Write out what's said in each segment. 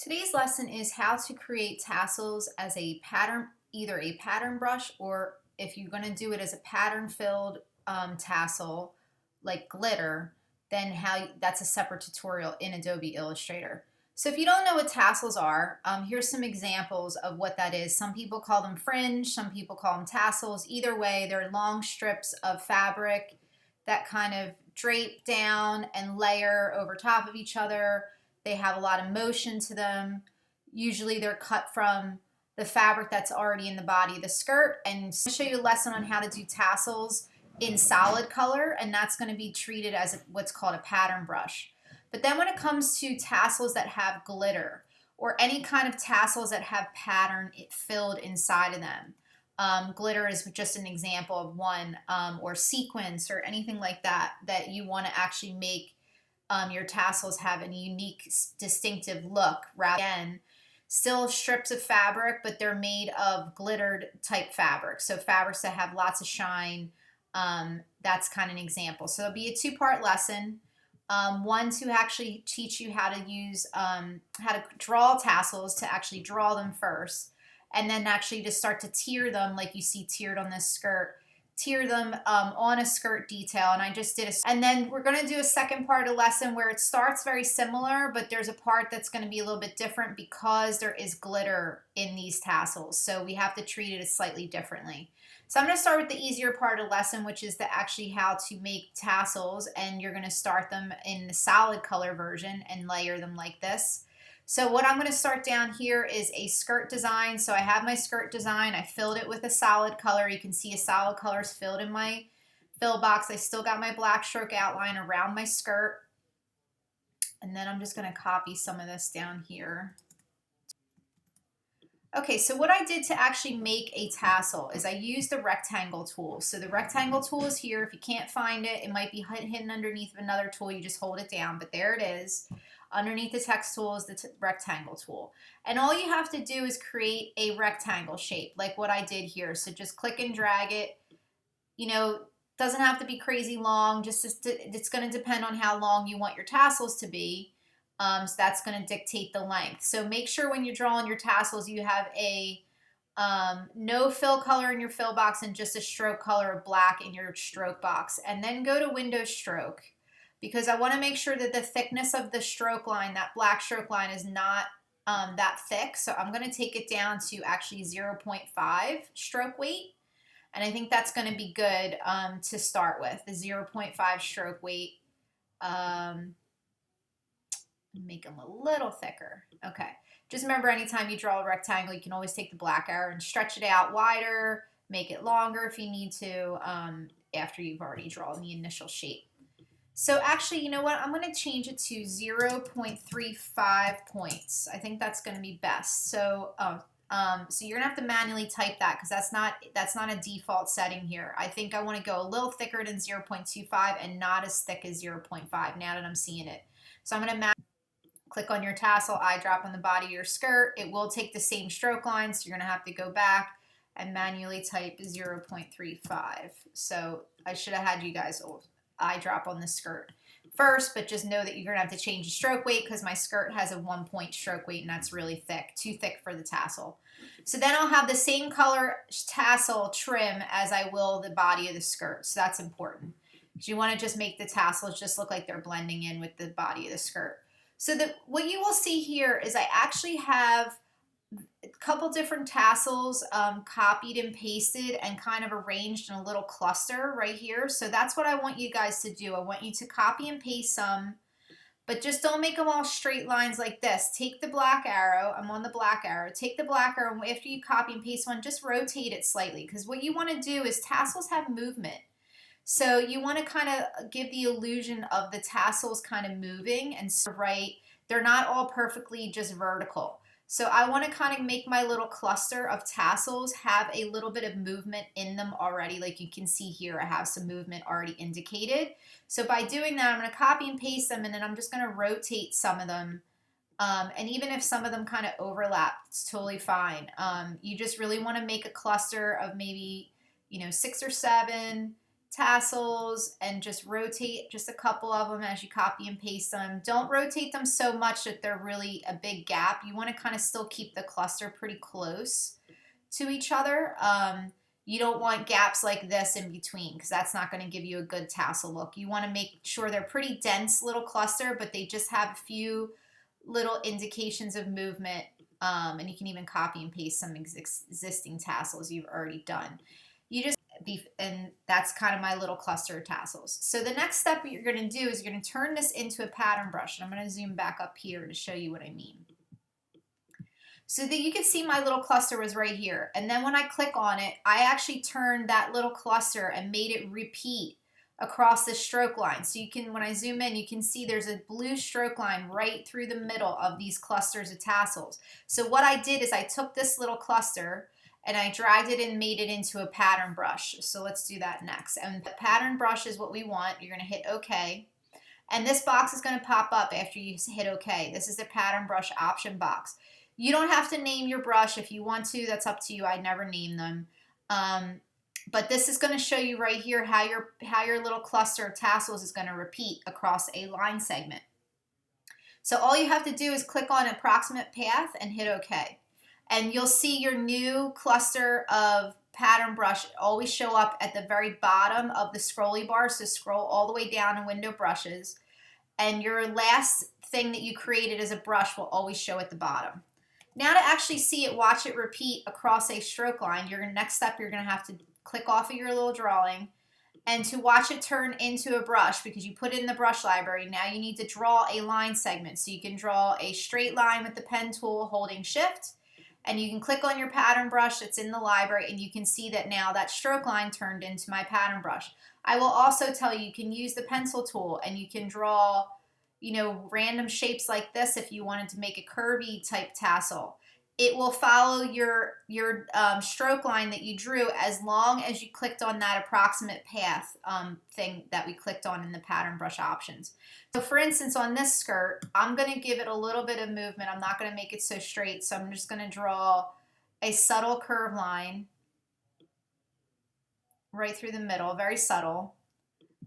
Today's lesson is how to create tassels as a pattern, either a pattern brush or if you're going to do it as a pattern filled tassel like glitter, then that's a separate tutorial in Adobe Illustrator. So if you don't know what tassels are, here's some examples of what that is. Some people call them fringe, some people call them tassels. Either way, they're long strips of fabric that kind of drape down and layer over top of each other. They have a lot of motion to them. Usually they're cut from the fabric that's already in the body of the skirt. And I'll show you a lesson on how to do tassels in solid color, and that's going to be treated as what's called a pattern brush. But then when it comes to tassels that have glitter or any kind of tassels that have pattern filled inside of them, glitter is just an example of one, or sequins or anything like that that you want to actually make your tassels have a unique, distinctive look. Rather than still strips of fabric, but they're made of glittered type fabric. So fabrics that have lots of shine. That's kind of an example. So it'll be a two-part lesson. One to actually teach you how to use, how to draw tassels, to actually draw them first, and then actually to start to tier them like you see tiered on this skirt. Tier them on a skirt detail, and I just did and then we're going to do a second part of the lesson where it starts very similar, but there's a part that's going to be a little bit different because there is glitter in these tassels, so we have to treat it slightly differently. So I'm going to start with the easier part of the lesson, which is actually how to make tassels, and you're going to start them in the solid color version and layer them like this. So what I'm going to start down here is a skirt design. So I have my skirt design. I filled it with a solid color. You can see a solid color is filled in my fill box. I still got my black stroke outline around my skirt. And then I'm just going to copy some of this down here. Okay, so what I did to actually make a tassel is I used the rectangle tool. So the rectangle tool is here. If you can't find it, it might be hidden underneath another tool. You just hold it down, but there it is. Underneath the text tool is the rectangle tool. And all you have to do is create a rectangle shape like what I did here. So just click and drag it. You know, doesn't have to be crazy long. It's going to depend on how long you want your tassels to be. So that's going to dictate the length. So make sure when you're drawing your tassels, you have a no fill color in your fill box and just a stroke color of black in your stroke box. And then go to window stroke, because I want to make sure that the thickness of the stroke line, that black stroke line, is not that thick. So I'm going to take it down to actually 0.5 stroke weight. And I think that's going to be good to start with, the 0.5 stroke weight. Make them a little thicker. Okay. Just remember, anytime you draw a rectangle, you can always take the black arrow and stretch it out wider, make it longer if you need to, after you've already drawn the initial shape. So actually, you know what? I'm going to change it to 0.35 points. I think that's going to be best. So, so you're going to have to manually type that because that's not a default setting here. I think I want to go a little thicker than 0.25 and not as thick as 0.5 now that I'm seeing it. So I'm going to click on your tassel, eyedrop on the body of your skirt. It will take the same stroke line, so you're going to have to go back and manually type 0.35. So I should have had you guys eyedrop on the skirt first, but just know that you're going to have to change the stroke weight because my skirt has a 1 point stroke weight, and that's really thick, too thick for the tassel. So then I'll have the same color tassel trim as I will the body of the skirt. So that's important, because you want to just make the tassels just look like they're blending in with the body of the skirt. So what you will see here is I actually have a couple different tassels copied and pasted and kind of arranged in a little cluster right here. So that's what I want you guys to do. I want you to copy and paste some, but just don't make them all straight lines like this. Take the black arrow. I'm on the black arrow. Take the black arrow, and after you copy and paste one, just rotate it slightly, because what you want to do is tassels have movement. So you want to kind of give the illusion of the tassels kind of moving, and so they're not all perfectly just vertical. So I want to kind of make my little cluster of tassels have a little bit of movement in them already. Like you can see here, I have some movement already indicated. So by doing that, I'm going to copy and paste them, and then I'm just going to rotate some of them. And even if some of them kind of overlap, it's totally fine. You just really want to make a cluster of maybe, 6 or 7 tassels and just rotate just a couple of them as you copy and paste them. Don't rotate them so much that they're really a big gap. You want to kind of still keep the cluster pretty close to each other. You don't want gaps like this in between because that's not going to give you a good tassel look. You want to make sure they're pretty dense little cluster, but they just have a few little indications of movement. And you can even copy and paste some existing tassels you've already done. And that's kind of my little cluster of tassels. So the next step you're going to do is you're going to turn this into a pattern brush. And I'm going to zoom back up here to show you what I mean. So that you can see my little cluster was right here. And then when I click on it, I actually turned that little cluster and made it repeat across the stroke line. So you can, when I zoom in, you can see there's a blue stroke line right through the middle of these clusters of tassels. So what I did is I took this little cluster and I dragged it and made it into a pattern brush. So let's do that next. And the pattern brush is what we want. You're going to hit OK. And this box is going to pop up after you hit OK. This is the pattern brush option box. You don't have to name your brush. If you want to, that's up to you. I never name them. But this is going to show you right here how your little cluster of tassels is going to repeat across a line segment. So all you have to do is click on approximate path and hit OK. And you'll see your new cluster of pattern brush always show up at the very bottom of the scrolly bar. So scroll all the way down in window brushes. And your last thing that you created as a brush will always show at the bottom. Now to actually see it, watch it repeat across a stroke line, next step you're going to have to click off of your little drawing, and to watch it turn into a brush, because you put it in the brush library, now you need to draw a line segment. So you can draw a straight line with the pen tool holding shift, and you can click on your pattern brush that's in the library, and you can see that now that stroke line turned into my pattern brush. I will also tell you can use the pencil tool and you can draw random shapes like this if you wanted to make a curvy type tassel. It will follow your stroke line that you drew as long as you clicked on that approximate path thing that we clicked on in the pattern brush options. So for instance, on this skirt, I'm going to give it a little bit of movement. I'm not going to make it so straight, so I'm just going to draw a subtle curve line right through the middle, very subtle.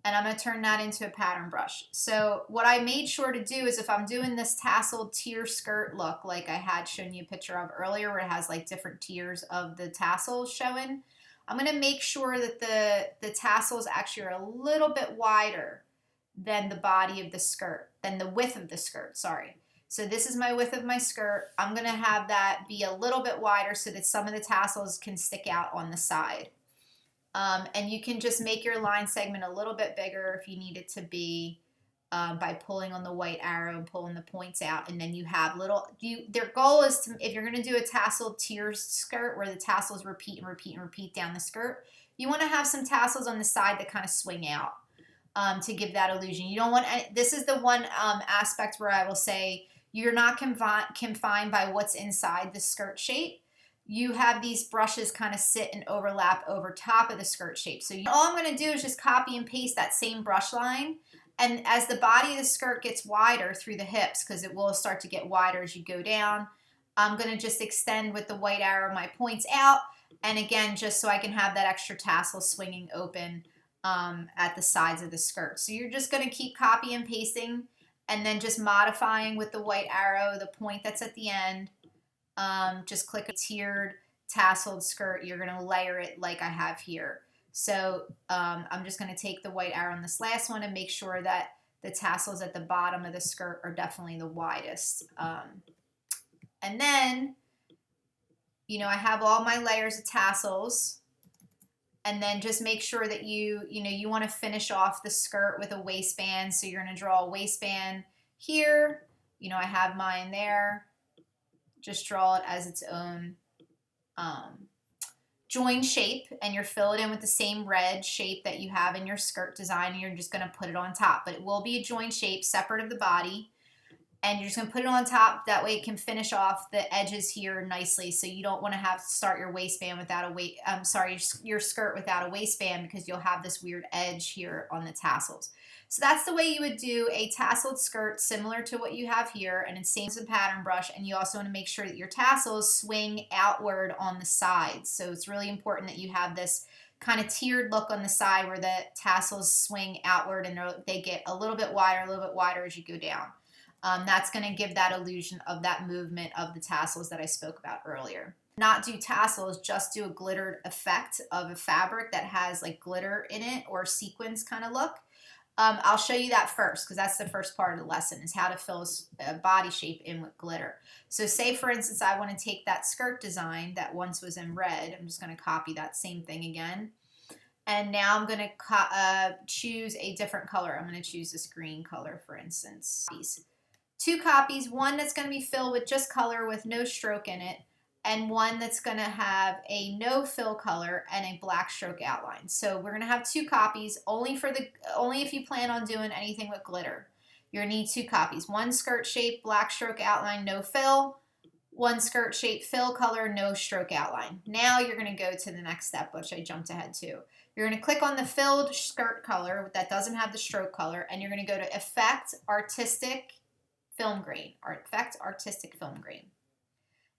And I'm going to turn that into a pattern brush. So what I made sure to do is if I'm doing this tasseled tier skirt look like I had shown you a picture of earlier where it has like different tiers of the tassels showing, I'm going to make sure that the tassels actually are a little bit wider than the body of the skirt, than the width of the skirt, sorry. So this is my width of my skirt. I'm going to have that be a little bit wider so that some of the tassels can stick out on the side. And you can just make your line segment a little bit bigger if you need it to be by pulling on the white arrow and pulling the points out. And then you have their goal is to, if you're going to do a tasseled tier skirt where the tassels repeat and repeat and repeat down the skirt, you want to have some tassels on the side that kind of swing out to give that illusion. You don't want, this is the one aspect where I will say you're not confined by what's inside the skirt shape. You have these brushes kind of sit and overlap over top of the skirt shape. So all I'm going to do is just copy and paste that same brush line. And as the body of the skirt gets wider through the hips, because it will start to get wider as you go down, I'm going to just extend with the white arrow my points out. And again, just so I can have that extra tassel swinging open at the sides of the skirt. So you're just going to keep copy and pasting and then just modifying with the white arrow, the point that's at the end. Just click a tiered tasseled skirt. You're going to layer it like I have here. So I'm just going to take the white arrow on this last one and make sure that the tassels at the bottom of the skirt are definitely the widest. And then, I have all my layers of tassels. And then just make sure that you want to finish off the skirt with a waistband. So you're going to draw a waistband here. I have mine there. Just draw it as its own join shape, and you're fill it in with the same red shape that you have in your skirt design, and you're just going to put it on top. But it will be a join shape separate of the body, and you're just going to put it on top. That way it can finish off the edges here nicely, so you don't want to have to start your waistband without your skirt without a waistband, because you'll have this weird edge here on the tassels. So that's the way you would do a tasseled skirt similar to what you have here, and it's same as a pattern brush. And you also want to make sure that your tassels swing outward on the sides. So it's really important that you have this kind of tiered look on the side where the tassels swing outward and they get a little bit wider as you go down. That's going to give that illusion of that movement of the tassels that I spoke about earlier. Not do tassels, just do a glittered effect of a fabric that has like glitter in it or sequins kind of look. I'll show you that first because that's the first part of the lesson is how to fill a body shape in with glitter. So say for instance I want to take that skirt design that once was in red. I'm just going to copy that same thing again. And now I'm going to choose a different color. I'm going to choose this green color for instance. Two copies, one that's going to be filled with just color with no stroke in it, and one that's going to have a no fill color and a black stroke outline. So we're going to have two copies only if you plan on doing anything with glitter. You're going to need two copies. One skirt shape, black stroke outline, no fill. One skirt shape, fill color, no stroke outline. Now you're going to go to the next step, which I jumped ahead to. You're going to click on the filled skirt color that doesn't have the stroke color, and you're going to go to Effect, Artistic Film Grain, or Effect Artistic Film Grain.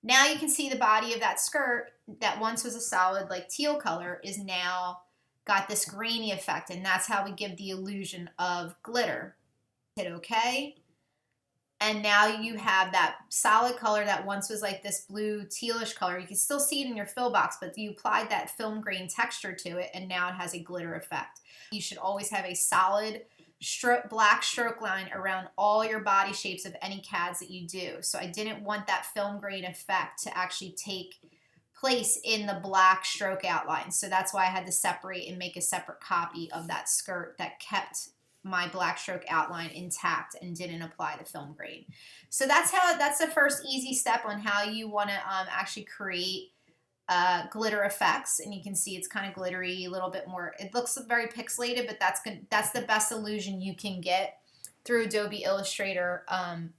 Now you can see the body of that skirt that once was a solid like teal color is now got this grainy effect, and that's how we give the illusion of glitter. Hit OK. And now you have that solid color that once was like this blue tealish color. You can still see it in your fill box, but you applied that film grain texture to it, and now it has a glitter effect. You should always have a solid black stroke line around all your body shapes of any CADs that you do. So I didn't want that film grain effect to actually take place in the black stroke outline. So that's why I had to separate and make a separate copy of that skirt that kept my black stroke outline intact and didn't apply the film grain. So that's the first easy step on how you want to actually create glitter effects. And you can see it's kind of glittery, a little bit more. It looks very pixelated, but that's the best illusion you can get through Adobe Illustrator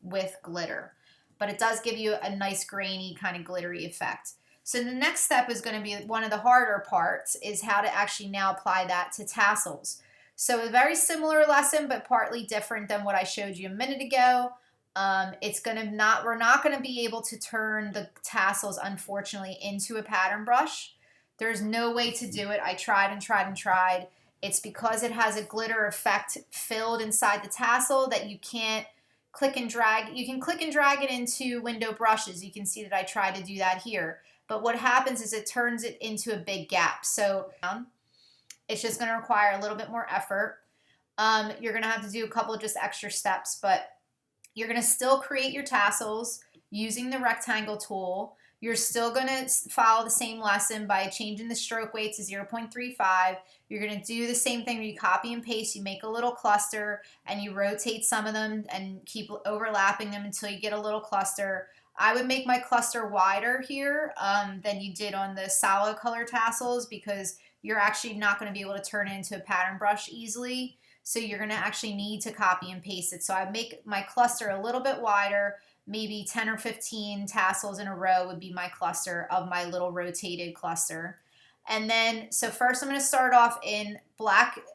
with glitter. But it does give you a nice grainy kind of glittery effect. So the next step is going to be one of the harder parts, is how to actually now apply that to tassels. So a very similar lesson, but partly different than what I showed you a minute ago. We're not going to be able to turn the tassels, unfortunately, into a pattern brush. There's no way to do it. I tried and tried and tried. It's because it has a glitter effect filled inside the tassel that you can't click and drag. You can click and drag it into window brushes. You can see that I tried to do that here. But what happens is it turns it into a big gap. So it's just going to require a little bit more effort. You're going to have to do a couple of just extra steps, but you're going to still create your tassels using the rectangle tool. You're still going to follow the same lesson by changing the stroke weight to 0.35. You're going to do the same thing where you copy and paste. You make a little cluster and you rotate some of them and keep overlapping them until you get a little cluster. I would make my cluster wider here than you did on the solid color tassels, because you're actually not going to be able to turn it into a pattern brush easily. So you're going to actually need to copy and paste it. So I make my cluster a little bit wider, maybe 10 or 15 tassels in a row would be my cluster of my little rotated cluster. And then, so first I'm going to start off in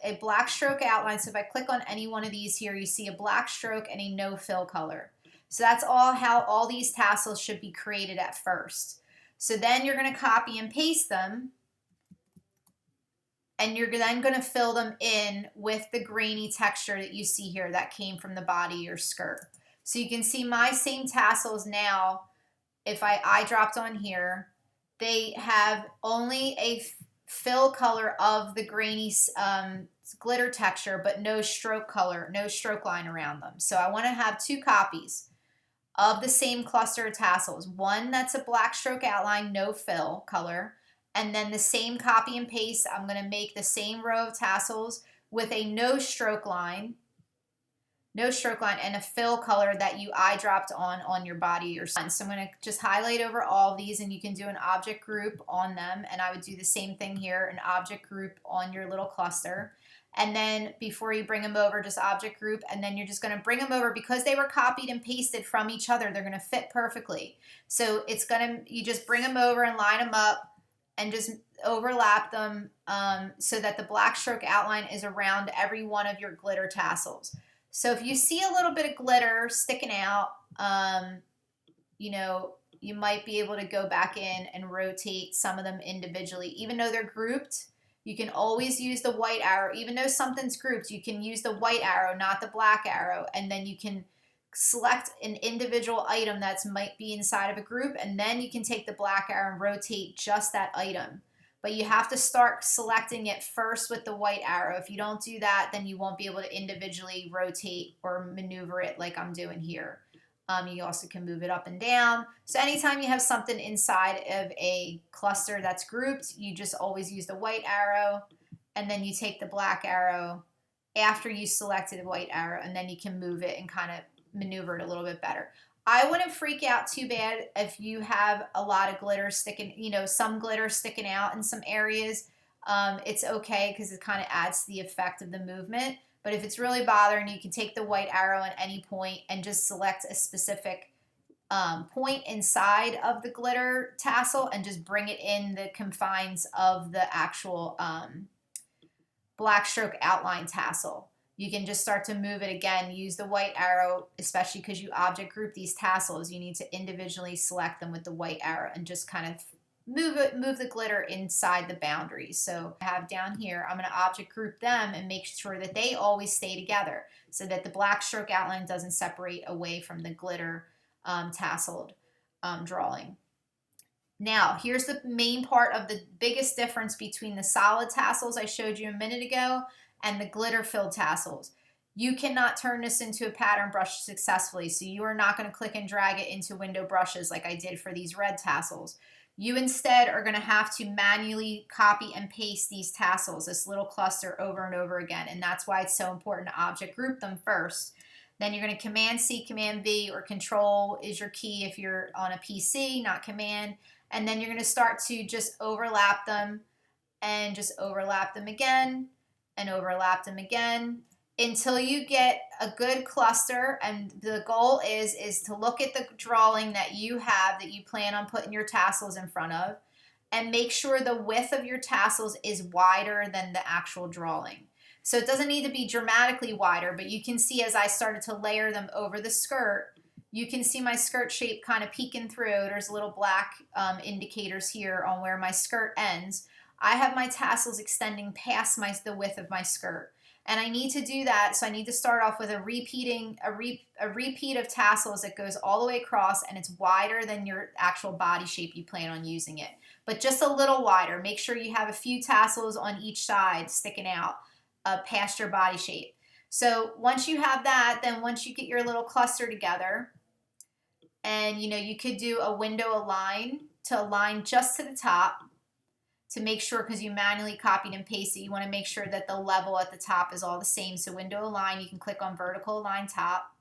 a black stroke outline. So if I click on any one of these here, you see a black stroke and a no fill color. So that's how all these tassels should be created at first. So then you're going to copy and paste them. And you're then going to fill them in with the grainy texture that you see here that came from the body of your skirt. So you can see my same tassels now, if I dropped on here, they have only a fill color of the grainy glitter texture, but no stroke color, no stroke line around them. So I want to have two copies of the same cluster of tassels. One that's a black stroke outline, no fill color. And then the same copy and paste, I'm going to make the same row of tassels with a no stroke line and a fill color that you eye dropped on your body or son. So I'm going to just highlight over all of these, and you can do an object group on them. And I would do the same thing here, an object group on your little cluster. And then before you bring them over, just object group, and then you're just going to bring them over. Because they were copied and pasted from each other, they're going to fit perfectly. So you just bring them over and line them up and just overlap them so that the black stroke outline is around every one of your glitter tassels. So if you see a little bit of glitter sticking out, you might be able to go back in and rotate some of them individually. Even though they're grouped, You can always use the white arrow. Even though something's grouped, you can use the white arrow, not the black arrow, and then you can select an individual item that's might be inside of a group, and then you can take the black arrow and rotate just that item. But you have to start selecting it first with the white arrow. If you don't do that, then you won't be able to individually rotate or maneuver it like I'm doing here. You also can move it up and down. So anytime you have something inside of a cluster that's grouped, you just always use the white arrow, and then you take the black arrow after you selected the white arrow, and then you can move it and kind of maneuver it a little bit better. I wouldn't freak out too bad if you have a lot of glitter sticking, some glitter sticking out in some areas. It's okay because it kind of adds to the effect of the movement. But if it's really bothering you, can take the white arrow at any point and just select a specific point inside of the glitter tassel and just bring it in the confines of the actual black stroke outline tassel. You can just start to move it again. Use the white arrow, especially because you object group these tassels. You need to individually select them with the white arrow and just kind of move the glitter inside the boundaries. So I have down here, I'm going to object group them and make sure that they always stay together so that the black stroke outline doesn't separate away from the glitter tasseled drawing. Now, here's the main part of the biggest difference between the solid tassels I showed you a minute ago and the glitter-filled tassels. You cannot turn this into a pattern brush successfully, so you are not going to click and drag it into window brushes like I did for these red tassels. You instead are going to have to manually copy and paste these tassels, this little cluster, over and over again, and that's why it's so important to object group them first. Then you're going to Command-C, Command-V, or Control is your key if you're on a PC, not Command, and then you're going to start to just overlap them and just overlap them again and overlap them again until you get a good cluster. And the goal is to look at the drawing that you have that you plan on putting your tassels in front of and make sure the width of your tassels is wider than the actual drawing. So it doesn't need to be dramatically wider, but you can see as I started to layer them over the skirt, you can see my skirt shape kind of peeking through. There's little black indicators here on where my skirt ends. I have my tassels extending past the width of my skirt. And I need to do that, so I need to start off with a repeat of tassels that goes all the way across, and it's wider than your actual body shape you plan on using it. But just a little wider. Make sure you have a few tassels on each side sticking out past your body shape. So once you have that, then once you get your little cluster together, and you could do a window align to align just to the top, to make sure, because you manually copied and pasted, you want to make sure that the level at the top is all the same. So window align, you can click on vertical align top.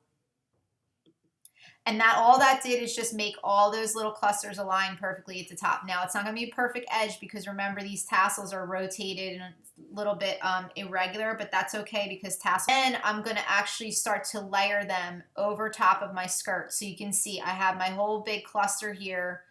And all that did is just make all those little clusters align perfectly at the top. Now it's not going to be a perfect edge because remember these tassels are rotated and a little bit irregular, but that's okay because tassels. Then I'm going to actually start to layer them over top of my skirt. So you can see I have my whole big cluster here.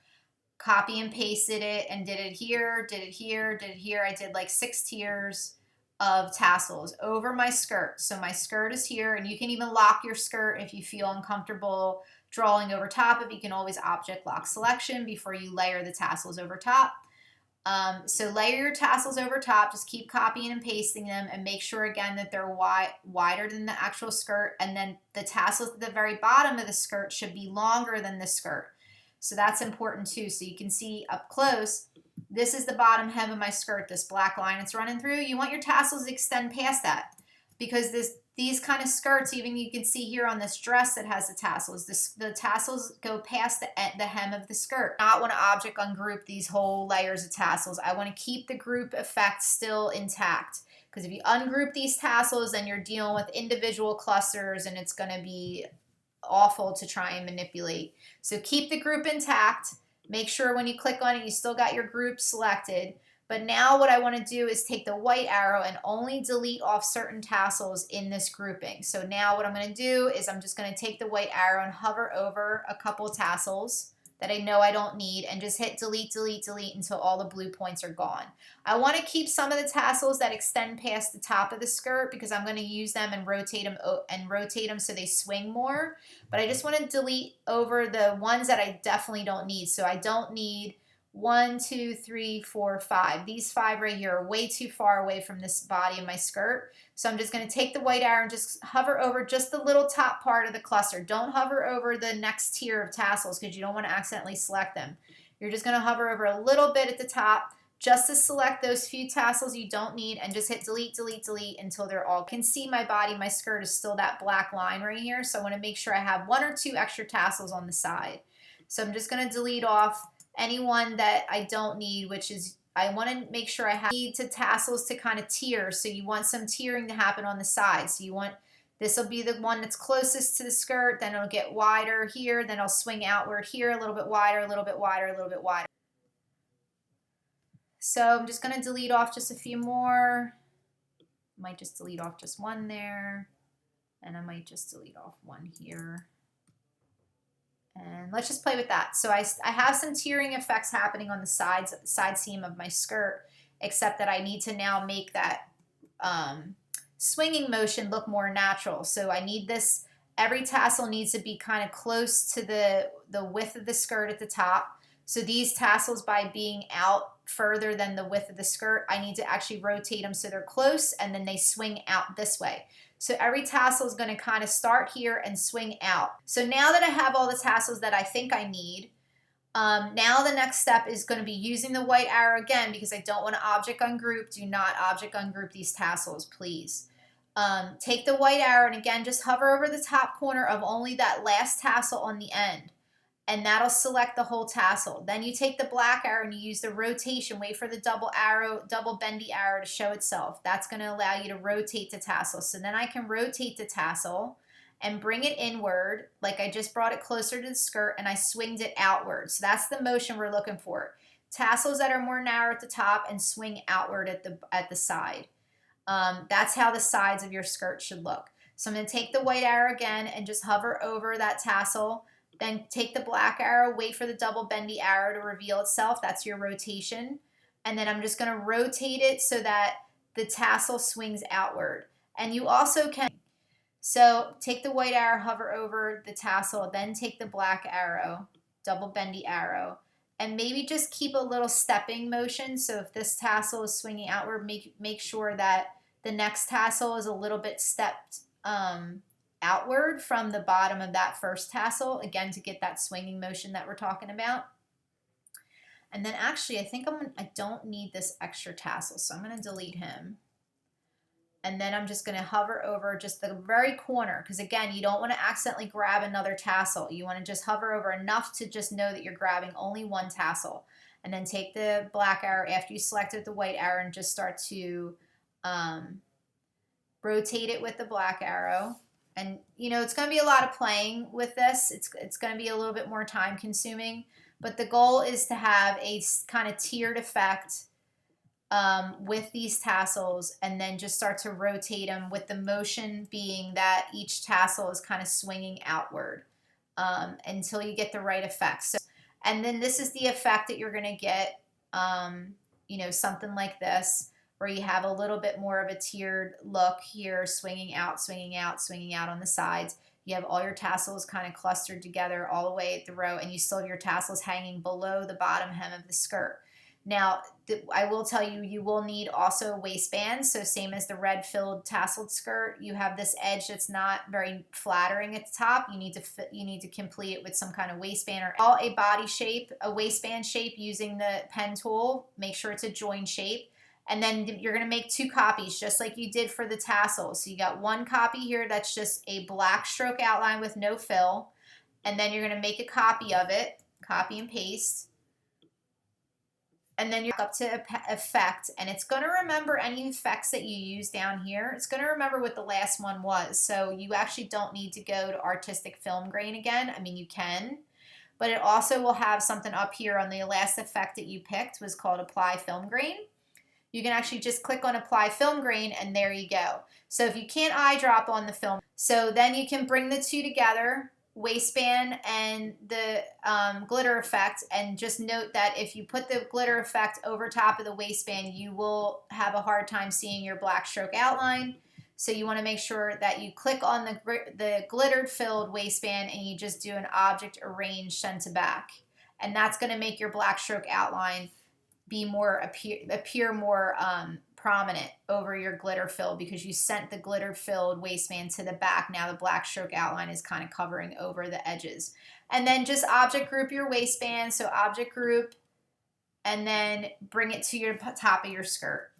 Copy and pasted it and did it here, did it here, did it here. I did like 6 tiers of tassels over my skirt. So my skirt is here, and you can even lock your skirt if you feel uncomfortable drawing over top of it. You can always object lock selection before you layer the tassels over top. So layer your tassels over top, just keep copying and pasting them and make sure again that they're wider than the actual skirt, and then the tassels at the very bottom of the skirt should be longer than the skirt. So that's important too. So you can see up close, this is the bottom hem of my skirt, this black line it's running through. You want your tassels to extend past that because these kind of skirts, even you can see here on this dress that has the tassels, the tassels go past the hem of the skirt. I don't want to object ungroup these whole layers of tassels. I want to keep the group effect still intact because if you ungroup these tassels, then you're dealing with individual clusters and it's going to be awful to try and manipulate. So keep the group intact. Make sure when you click on it, you still got your group selected. But now what I want to do is take the white arrow and only delete off certain tassels in this grouping. So now what I'm going to do is I'm just going to take the white arrow and hover over a couple tassels that I know I don't need and just hit delete, delete, delete until all the blue points are gone. I want to keep some of the tassels that extend past the top of the skirt because I'm going to use them and rotate them so they swing more. But I just want to delete over the ones that I definitely don't need. So I don't need 1, 2, 3, 4, 5. These 5 right here are way too far away from this body of my skirt. So I'm just going to take the white arrow and just hover over just the little top part of the cluster. Don't hover over the next tier of tassels because you don't want to accidentally select them. You're just going to hover over a little bit at the top just to select those few tassels you don't need and just hit delete, delete, delete until they're all. You can see my body, my skirt is still that black line right here. So I want to make sure I have 1 or 2 extra tassels on the side. So I'm just going to delete off any one that I don't need, which is I want to make sure I have need to tassels to kind of tier. So you want some tiering to happen on the side. So you want, this will be the one that's closest to the skirt, then it'll get wider here, then I'll swing outward here, a little bit wider, a little bit wider, a little bit wider. So I'm just going to delete off just a few more. Might just delete off just one there, and I might just delete off one here. And let's just play with that. So I have some tiering effects happening on the side seam of my skirt, except that I need to now make that swinging motion look more natural. So I need this, every tassel needs to be kind of close to the width of the skirt at the top. So these tassels, by being out further than the width of the skirt, I need to actually rotate them so they're close and then they swing out this way. So every tassel is going to kind of start here and swing out. So now that I have all the tassels that I think I need, now the next step is going to be using the white arrow again because I don't want to object ungroup. Do not object ungroup these tassels, please. Take the white arrow and again just hover over the top corner of only that last tassel on the end. And that'll select the whole tassel. Then you take the black arrow and you use the rotation. Wait for the double bendy arrow to show itself. That's going to allow you to rotate the tassel. So then I can rotate the tassel and bring it inward, like I just brought it closer to the skirt and I swinged it outward. So that's the motion we're looking for. Tassels that are more narrow at the top and swing outward at the side. That's how the sides of your skirt should look. So I'm going to take the white arrow again and just hover over that tassel. Then take the black arrow, wait for the double bendy arrow to reveal itself. That's your rotation. And then I'm just going to rotate it so that the tassel swings outward. And you also can, so take the white arrow, hover over the tassel, then take the black arrow, double bendy arrow, and maybe just keep a little stepping motion. So if this tassel is swinging outward, make sure that the next tassel is a little bit stepped outward from the bottom of that first tassel, again, to get that swinging motion that we're talking about. And then actually, I think I don't need this extra tassel, so I'm going to delete him. And then I'm just going to hover over just the very corner, because again, you don't want to accidentally grab another tassel. You want to just hover over enough to just know that you're grabbing only one tassel. And then take the black arrow after you selected the white arrow and just start to rotate it with the black arrow. And, you know, it's going to be a lot of playing with this. It's going to be a little bit more time consuming. But the goal is to have a kind of tiered effect with these tassels and then just start to rotate them with the motion being that each tassel is kind of swinging outward until you get the right effect. So, and then this is the effect that you're going to get, you know, something like this, where you have a little bit more of a tiered look here, swinging out, swinging out, swinging out on the sides. You have all your tassels kind of clustered together all the way at the row, and you still have your tassels hanging below the bottom hem of the skirt. Now, I will tell you, you will need also a waistband. So same as the red filled tasseled skirt, you have this edge that's not very flattering at the top. You need to complete it with some kind of waistband or a body shape, a waistband shape using the pen tool. Make sure it's a join shape. And then you're going to make 2 copies, just like you did for the tassels. So you got one copy here that's just a black stroke outline with no fill. And then you're going to make a copy of it, copy and paste. And then you're up to effect, and it's going to remember any effects that you use down here. It's going to remember what the last one was. So you actually don't need to go to artistic film grain again. I mean, you can. But it also will have something up here on the last effect that you picked was called apply film grain. You can actually just click on apply film grain and there you go. So if you can't eyedrop on the film, so then you can bring the 2 together, waistband and the glitter effect, and just note that if you put the glitter effect over top of the waistband, you will have a hard time seeing your black stroke outline. So you want to make sure that you click on the glittered filled waistband and you just do an object arrange send to back. and that's going to make your black stroke outline be more appear more prominent over your glitter fill, because you sent the glitter filled waistband to the back. Now the black stroke outline is kind of covering over the edges. And then just object group your waistband. So object group, and then bring it to your top of your skirt.